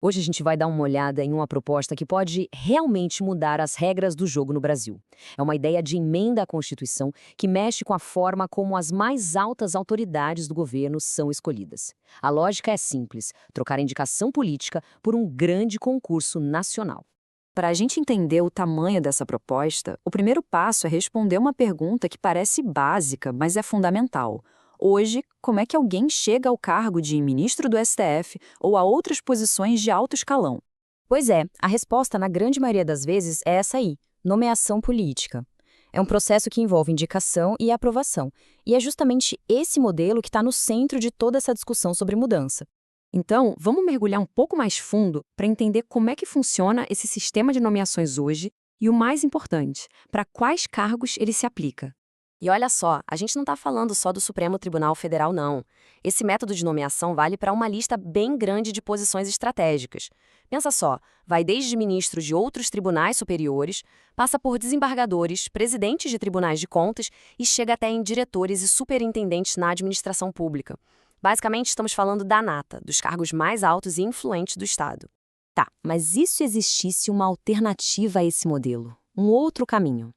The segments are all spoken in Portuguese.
Hoje a gente vai dar uma olhada em uma proposta que pode realmente mudar as regras do jogo no Brasil. É uma ideia de emenda à Constituição que mexe com a forma como as mais altas autoridades do governo são escolhidas. A lógica é simples: trocar a indicação política por um grande concurso nacional. Para a gente entender o tamanho dessa proposta, o primeiro passo é responder uma pergunta que parece básica, mas é fundamental. Hoje, como é que alguém chega ao cargo de ministro do STF ou a outras posições de alto escalão? Pois é, a resposta na grande maioria das vezes é essa aí: nomeação política. É um processo que envolve indicação e aprovação, e é justamente esse modelo que está no centro de toda essa discussão sobre mudança. Então, vamos mergulhar um pouco mais fundo para entender como é que funciona esse sistema de nomeações hoje e, o mais importante, para quais cargos ele se aplica. E olha só, a gente não está falando só do Supremo Tribunal Federal, não. Esse método de nomeação vale para uma lista bem grande de posições estratégicas. Pensa só, vai desde ministros de outros tribunais superiores, passa por desembargadores, presidentes de tribunais de contas e chega até em diretores e superintendentes na administração pública. Basicamente, estamos falando da nata, dos cargos mais altos e influentes do Estado. Tá, mas e se existisse uma alternativa a esse modelo? Um outro caminho?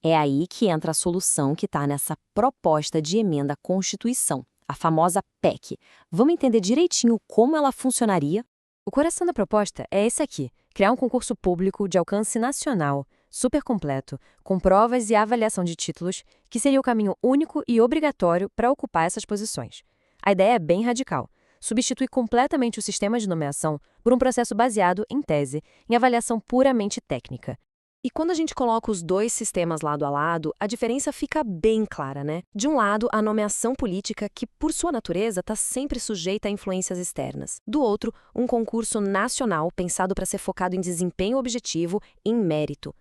É aí que entra a solução que está nessa proposta de emenda à Constituição, a famosa PEC. Vamos entender direitinho como ela funcionaria? O coração da proposta é esse aqui: criar um concurso público de alcance nacional, super completo, com provas e avaliação de títulos, que seria o caminho único e obrigatório para ocupar essas posições. A ideia é bem radical: substitui completamente o sistema de nomeação por um processo baseado, em tese, em avaliação puramente técnica. E quando a gente coloca os dois sistemas lado a lado, a diferença fica bem clara, né? De um lado, a nomeação política, que por sua natureza está sempre sujeita a influências externas. Do outro, um concurso nacional pensado para ser focado em desempenho objetivo e em mérito.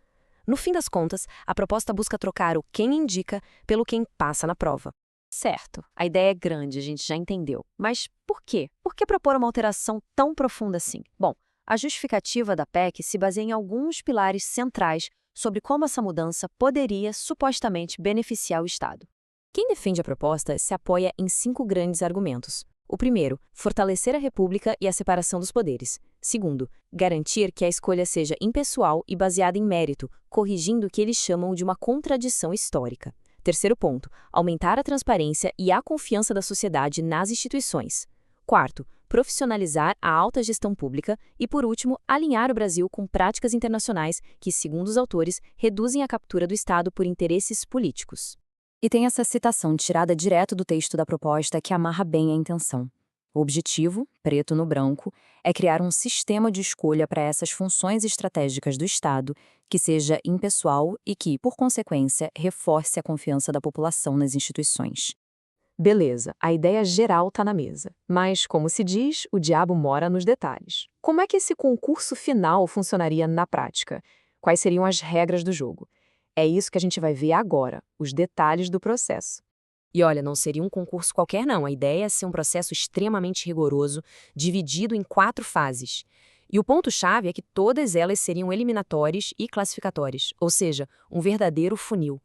No fim das contas, a proposta busca trocar o quem indica pelo quem passa na prova. Certo, a ideia é grande, a gente já entendeu. Mas por quê? Por que propor uma alteração tão profunda assim? Bom, a justificativa da PEC se baseia em alguns pilares centrais sobre como essa mudança poderia supostamente beneficiar o Estado. Quem defende a proposta se apoia em 5 grandes argumentos. O primeiro, fortalecer a República e a separação dos poderes. Segundo, garantir que a escolha seja impessoal e baseada em mérito, corrigindo o que eles chamam de uma contradição histórica. Terceiro ponto, aumentar a transparência e a confiança da sociedade nas instituições. Quarto, profissionalizar a alta gestão pública e, por último, alinhar o Brasil com práticas internacionais que, segundo os autores, reduzem a captura do Estado por interesses políticos. E tem essa citação tirada direto do texto da proposta que amarra bem a intenção. O objetivo, preto no branco, é criar um sistema de escolha para essas funções estratégicas do Estado que seja impessoal e que, por consequência, reforce a confiança da população nas instituições. Beleza, a ideia geral está na mesa. Mas, como se diz, o diabo mora nos detalhes. Como é que esse concurso final funcionaria na prática? Quais seriam as regras do jogo? É isso que a gente vai ver agora, os detalhes do processo. E olha, não seria um concurso qualquer não, a ideia é ser um processo extremamente rigoroso, dividido em 4 fases. E o ponto-chave é que todas elas seriam eliminatórias e classificatórias, ou seja, um verdadeiro funil.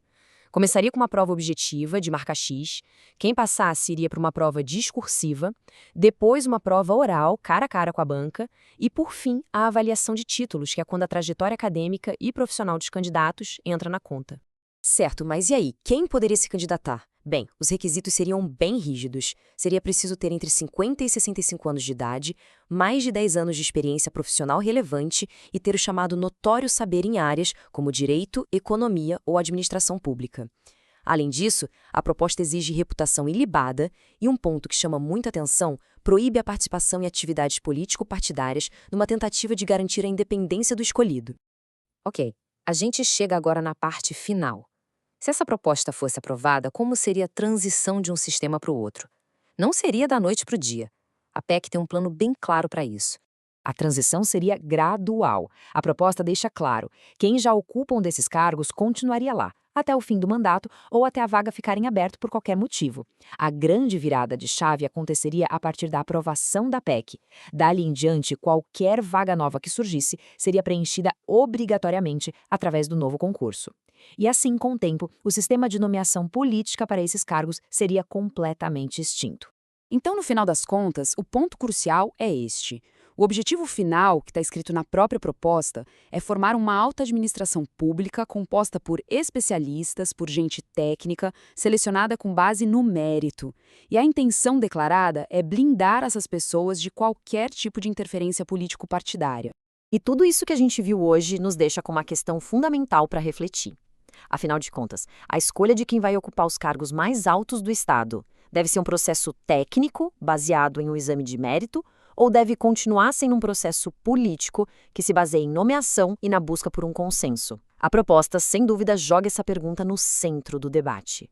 Começaria com uma prova objetiva, de marca X, quem passasse iria para uma prova discursiva, depois uma prova oral, cara a cara com a banca, e, por fim, a avaliação de títulos, que é quando a trajetória acadêmica e profissional dos candidatos entra na conta. Certo, mas e aí, quem poderia se candidatar? Bem, os requisitos seriam bem rígidos. Seria preciso ter entre 50 e 65 anos de idade, mais de 10 anos de experiência profissional relevante e ter o chamado notório saber em áreas como direito, economia ou administração pública. Além disso, a proposta exige reputação ilibada e um ponto que chama muita atenção, proíbe a participação em atividades político-partidárias numa tentativa de garantir a independência do escolhido. Ok, a gente chega agora na parte final. Se essa proposta fosse aprovada, como seria a transição de um sistema para o outro? Não seria da noite para o dia. A PEC tem um plano bem claro para isso. A transição seria gradual. A proposta deixa claro: quem já ocupa um desses cargos continuaria lá, até o fim do mandato ou até a vaga ficar em aberto por qualquer motivo. A grande virada de chave aconteceria a partir da aprovação da PEC. Dali em diante, qualquer vaga nova que surgisse seria preenchida obrigatoriamente através do novo concurso. E assim, com o tempo, o sistema de nomeação política para esses cargos seria completamente extinto. Então, no final das contas, o ponto crucial é este. O objetivo final, que está escrito na própria proposta, é formar uma alta administração pública composta por especialistas, por gente técnica, selecionada com base no mérito. E a intenção declarada é blindar essas pessoas de qualquer tipo de interferência político-partidária. E tudo isso que a gente viu hoje nos deixa com uma questão fundamental para refletir. Afinal de contas, a escolha de quem vai ocupar os cargos mais altos do Estado deve ser um processo técnico, baseado em um exame de mérito, ou deve continuar sendo um processo político que se baseia em nomeação e na busca por um consenso? A proposta, sem dúvida, joga essa pergunta no centro do debate.